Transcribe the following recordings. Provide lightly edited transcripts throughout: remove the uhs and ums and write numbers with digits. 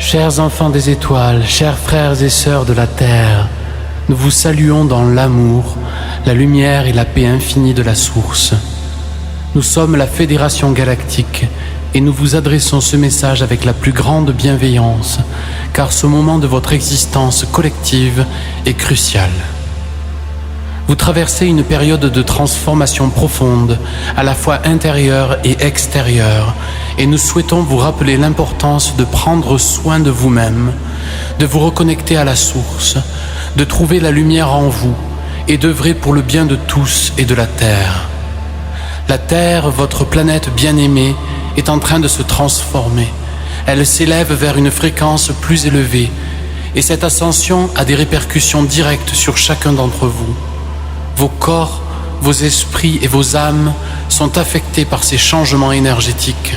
Chers enfants des étoiles, chers frères et sœurs de la terre, nous vous saluons dans l'amour, la lumière et la paix infinie de la source. Nous sommes la Fédération Galactique et nous vous adressons ce message avec la plus grande bienveillance, car ce moment de votre existence collective est crucial. Vous traversez une période de transformation profonde, à la fois intérieure et extérieure, et nous souhaitons vous rappeler l'importance de prendre soin de vous-même, de vous reconnecter à la source, de trouver la lumière en vous et d'œuvrer pour le bien de tous et de la Terre. La Terre, votre planète bien-aimée, est en train de se transformer. Elle s'élève vers une fréquence plus élevée, et cette ascension a des répercussions directes sur chacun d'entre vous. Vos corps, vos esprits et vos âmes sont affectés par ces changements énergétiques.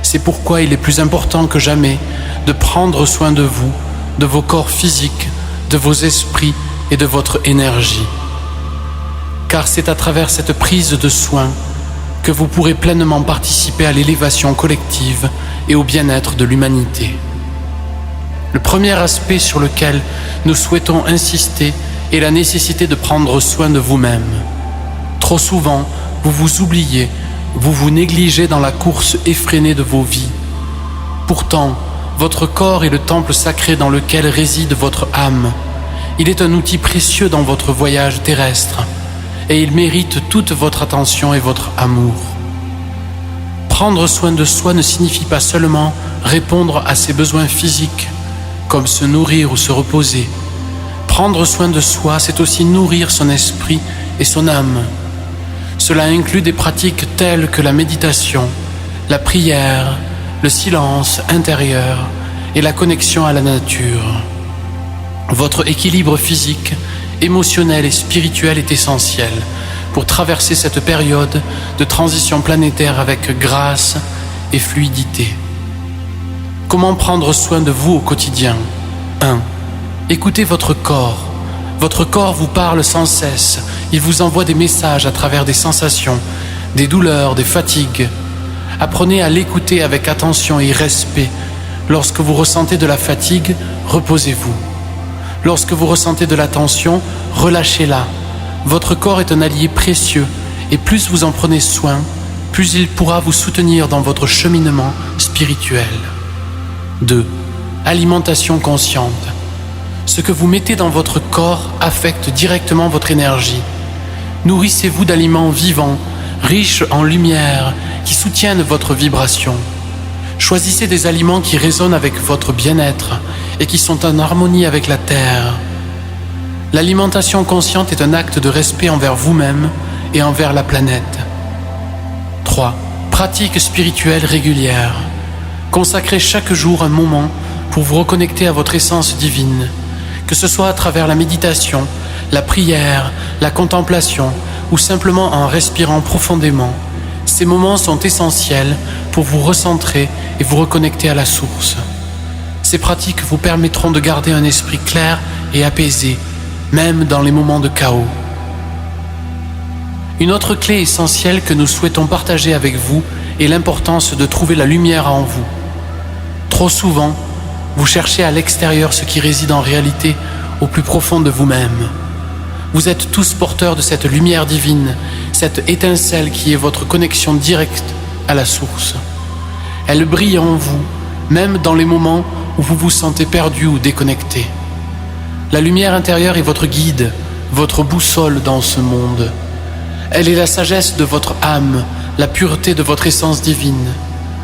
C'est pourquoi il est plus important que jamais de prendre soin de vous, de vos corps physiques, de vos esprits et de votre énergie. Car c'est à travers cette prise de soin que vous pourrez pleinement participer à l'élévation collective et au bien-être de l'humanité. Le premier aspect sur lequel nous souhaitons insister est la nécessité de prendre soin de vous-même. Trop souvent, vous vous oubliez, vous vous négligez dans la course effrénée de vos vies. Pourtant, votre corps est le temple sacré dans lequel réside votre âme. Il est un outil précieux dans votre voyage terrestre et il mérite toute votre attention et votre amour. Prendre soin de soi ne signifie pas seulement répondre à ses besoins physiques, comme se nourrir ou se reposer. Prendre soin de soi, c'est aussi nourrir son esprit et son âme. Cela inclut des pratiques telles que la méditation, la prière, le silence intérieur et la connexion à la nature. Votre équilibre physique, émotionnel et spirituel est essentiel pour traverser cette période de transition planétaire avec grâce et fluidité. Comment prendre soin de vous au quotidien ? 1. Écoutez votre corps. Votre corps vous parle sans cesse. Il vous envoie des messages à travers des sensations, des douleurs, des fatigues. Apprenez à l'écouter avec attention et respect. Lorsque vous ressentez de la fatigue, reposez-vous. Lorsque vous ressentez de la tension, relâchez-la. Votre corps est un allié précieux et plus vous en prenez soin, plus il pourra vous soutenir dans votre cheminement spirituel. 2. Alimentation consciente. Ce que vous mettez dans votre corps affecte directement votre énergie. Nourrissez-vous d'aliments vivants, riches en lumière, qui soutiennent votre vibration. Choisissez des aliments qui résonnent avec votre bien-être et qui sont en harmonie avec la Terre. L'alimentation consciente est un acte de respect envers vous-même et envers la planète. 3. Pratique spirituelle régulière. Consacrez chaque jour un moment pour vous reconnecter à votre essence divine, que ce soit à travers la méditation, la prière, la contemplation ou simplement en respirant profondément. Ces moments sont essentiels pour vous recentrer et vous reconnecter à la source. Ces pratiques vous permettront de garder un esprit clair et apaisé, même dans les moments de chaos. Une autre clé essentielle que nous souhaitons partager avec vous est l'importance de trouver la lumière en vous. Trop souvent, vous cherchez à l'extérieur ce qui réside en réalité au plus profond de vous-même. Vous êtes tous porteurs de cette lumière divine, cette étincelle qui est votre connexion directe à la source. Elle brille en vous, même dans les moments où vous vous sentez perdu ou déconnecté. La lumière intérieure est votre guide, votre boussole dans ce monde. Elle est la sagesse de votre âme, la pureté de votre essence divine.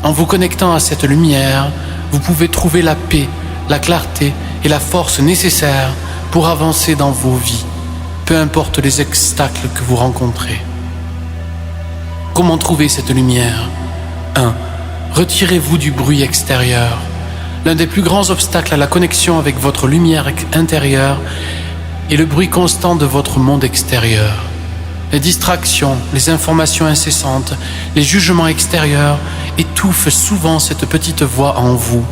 En vous connectant à cette lumière, vous pouvez trouver la paix, la clarté et la force nécessaires pour avancer dans vos vies, peu importe les obstacles que vous rencontrez. Comment trouver cette lumière ? 1. Retirez-vous du bruit extérieur. L'un des plus grands obstacles à la connexion avec votre lumière intérieure est le bruit constant de votre monde extérieur. Les distractions, les informations incessantes, les jugements extérieurs étouffent souvent cette petite voix en vous.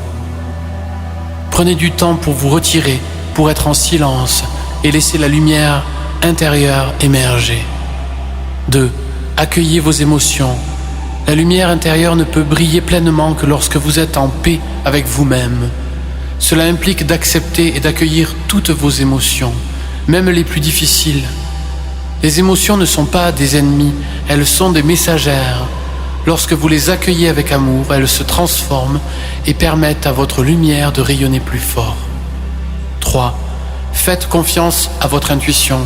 Prenez du temps pour vous retirer, pour être en silence et laisser la lumière intérieure émerger. 2. Accueillez vos émotions. La lumière intérieure ne peut briller pleinement que lorsque vous êtes en paix avec vous-même. Cela implique d'accepter et d'accueillir toutes vos émotions, même les plus difficiles. Les émotions ne sont pas des ennemis, elles sont des messagères. Lorsque vous les accueillez avec amour, elles se transforment et permettent à votre lumière de rayonner plus fort. 3. Faites confiance à votre intuition.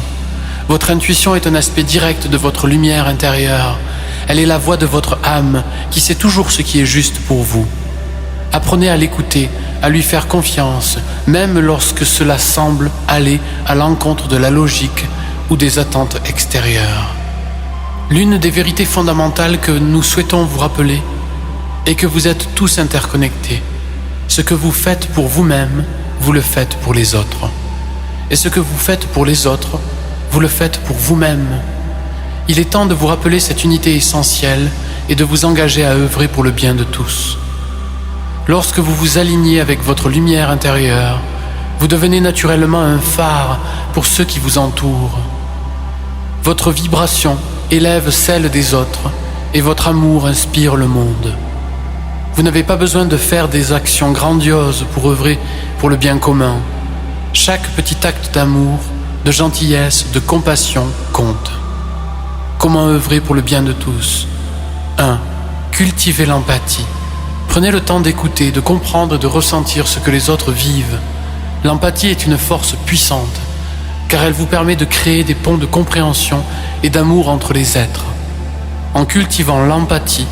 Votre intuition est un aspect direct de votre lumière intérieure. Elle est la voix de votre âme qui sait toujours ce qui est juste pour vous. Apprenez à l'écouter, à lui faire confiance, même lorsque cela semble aller à l'encontre de la logique ou des attentes extérieures. L'une des vérités fondamentales que nous souhaitons vous rappeler est que vous êtes tous interconnectés. Ce que vous faites pour vous-même, vous le faites pour les autres. Et ce que vous faites pour les autres, vous le faites pour vous-même. Il est temps de vous rappeler cette unité essentielle et de vous engager à œuvrer pour le bien de tous. Lorsque vous vous alignez avec votre lumière intérieure, vous devenez naturellement un phare pour ceux qui vous entourent. Votre vibration élève celle des autres et votre amour inspire le monde. Vous n'avez pas besoin de faire des actions grandioses pour œuvrer pour le bien commun. Chaque petit acte d'amour, de gentillesse, de compassion compte. Comment œuvrer pour le bien de tous? 1. Cultivez l'empathie. Prenez le temps d'écouter, de comprendre et de ressentir ce que les autres vivent. L'empathie est une force puissante, car elle vous permet de créer des ponts de compréhension et d'amour entre les êtres. En cultivant l'empathie,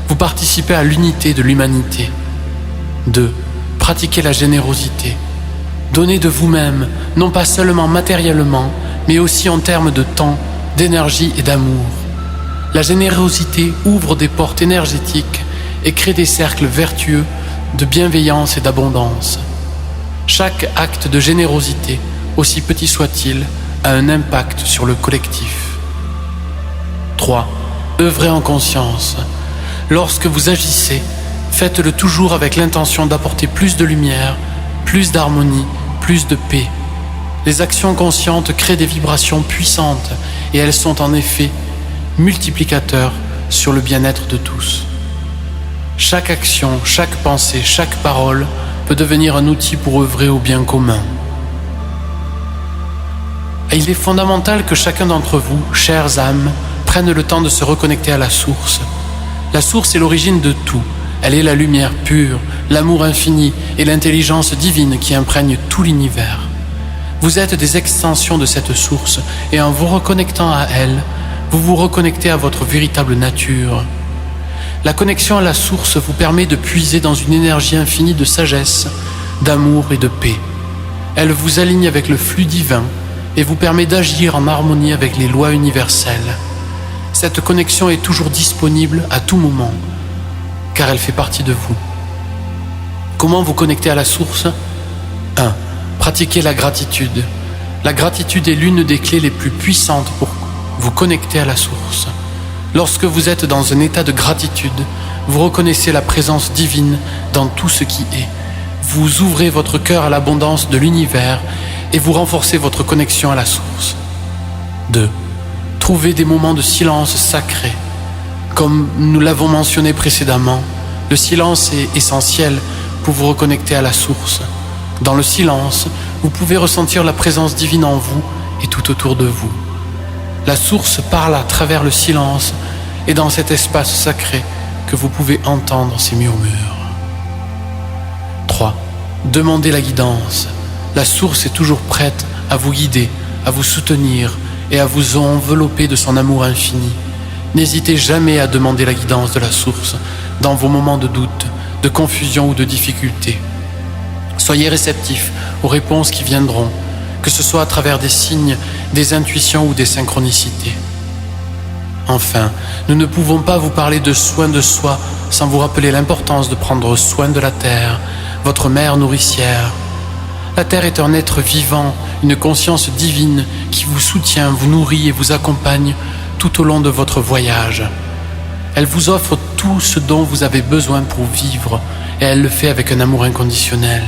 vous participez à l'unité de l'humanité. 2. Pratiquez la générosité. Donnez de vous-même, non pas seulement matériellement, mais aussi en termes de temps, d'énergie et d'amour. La générosité ouvre des portes énergétiques et crée des cercles vertueux de bienveillance et d'abondance. Chaque acte de générosité, aussi petit soit-il, a un impact sur le collectif. 3. Œuvrez en conscience. Lorsque vous agissez, faites-le toujours avec l'intention d'apporter plus de lumière, plus d'harmonie, plus de paix. Les actions conscientes créent des vibrations puissantes et elles sont en effet multiplicateurs sur le bien-être de tous. Chaque action, chaque pensée, chaque parole peut devenir un outil pour œuvrer au bien commun. Et il est fondamental que chacun d'entre vous, chères âmes, prenne le temps de se reconnecter à la source. La source est l'origine de tout. Elle est la lumière pure, l'amour infini et l'intelligence divine qui imprègne tout l'univers. Vous êtes des extensions de cette source et en vous reconnectant à elle, vous vous reconnectez à votre véritable nature. La connexion à la source vous permet de puiser dans une énergie infinie de sagesse, d'amour et de paix. Elle vous aligne avec le flux divin et vous permet d'agir en harmonie avec les lois universelles. Cette connexion est toujours disponible à tout moment, car elle fait partie de vous. Comment vous connecter à la source? 1. Pratiquez la gratitude. La gratitude est l'une des clés les plus puissantes pour vous connecter à la source. Lorsque vous êtes dans un état de gratitude, vous reconnaissez la présence divine dans tout ce qui est. Vous ouvrez votre cœur à l'abondance de l'univers et vous renforcez votre connexion à la source. 2. Trouvez des moments de silence sacré. Comme nous l'avons mentionné précédemment, le silence est essentiel pour vous reconnecter à la source. Dans le silence, vous pouvez ressentir la présence divine en vous et tout autour de vous. La source parle à travers le silence et dans cet espace sacré que vous pouvez entendre ses murmures. 3. Demandez la guidance. La source est toujours prête à vous guider, à vous soutenir et à vous envelopper de son amour infini. N'hésitez jamais à demander la guidance de la source dans vos moments de doute, de confusion ou de difficulté. Soyez réceptifs aux réponses qui viendront, que ce soit à travers des signes, des intuitions ou des synchronicités. Enfin, nous ne pouvons pas vous parler de soin de soi sans vous rappeler l'importance de prendre soin de la Terre, votre mère nourricière. La Terre est un être vivant, une conscience divine qui vous soutient, vous nourrit et vous accompagne tout au long de votre voyage. Elle vous offre tout ce dont vous avez besoin pour vivre et elle le fait avec un amour inconditionnel.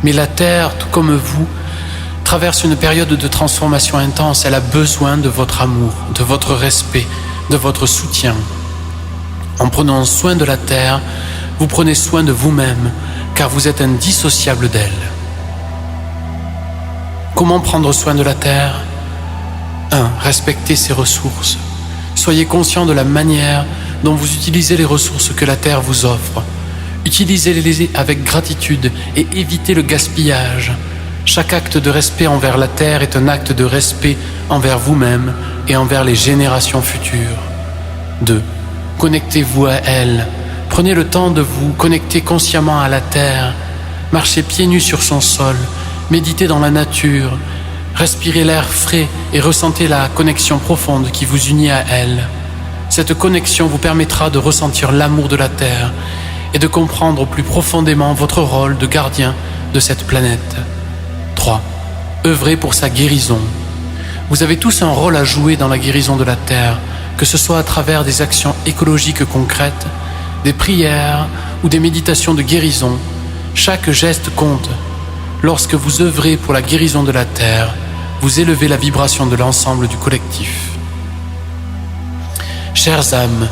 Mais la Terre, tout comme vous, traverse une période de transformation intense. Elle a besoin de votre amour, de votre respect, de votre soutien. En prenant soin de la Terre, vous prenez soin de vous-même, car vous êtes indissociable d'elle. Comment prendre soin de la Terre ? 1. Respectez ses ressources. Soyez conscient de la manière dont vous utilisez les ressources que la Terre vous offre. Utilisez-les avec gratitude et évitez le gaspillage. Chaque acte de respect envers la Terre est un acte de respect envers vous-même et envers les générations futures. 2. Connectez-vous à elle. Prenez le temps de vous connecter consciemment à la Terre. Marchez pieds nus sur son sol. Méditez dans la nature. Respirez l'air frais et ressentez la connexion profonde qui vous unit à elle. Cette connexion vous permettra de ressentir l'amour de la Terre et de comprendre plus profondément votre rôle de gardien de cette planète. 3. Œuvrez pour sa guérison. Vous avez tous un rôle à jouer dans la guérison de la Terre, que ce soit à travers des actions écologiques concrètes, des prières ou des méditations de guérison. Chaque geste compte. Lorsque vous œuvrez pour la guérison de la Terre, vous élevez la vibration de l'ensemble du collectif. Chères âmes,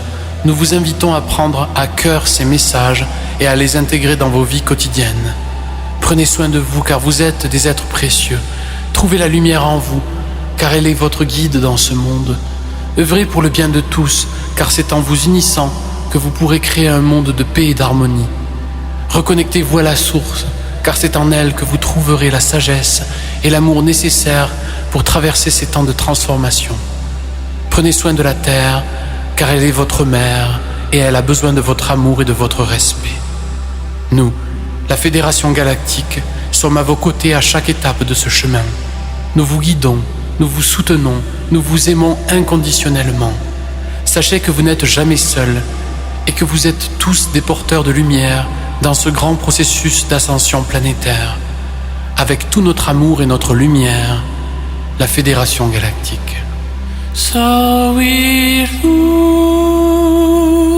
nous vous invitons à prendre à cœur ces messages et à les intégrer dans vos vies quotidiennes. Prenez soin de vous car vous êtes des êtres précieux. Trouvez la lumière en vous car elle est votre guide dans ce monde. Œuvrez pour le bien de tous car c'est en vous unissant que vous pourrez créer un monde de paix et d'harmonie. Reconnectez-vous à la source car c'est en elle que vous trouverez la sagesse et l'amour nécessaires pour traverser ces temps de transformation. Prenez soin de la Terre car elle est votre mère et elle a besoin de votre amour et de votre respect. Nous, la Fédération Galactique, sommes à vos côtés à chaque étape de ce chemin. Nous vous guidons, nous vous soutenons, nous vous aimons inconditionnellement. Sachez que vous n'êtes jamais seuls et que vous êtes tous des porteurs de lumière dans ce grand processus d'ascension planétaire. Avec tout notre amour et notre lumière, la Fédération Galactique. So we lose.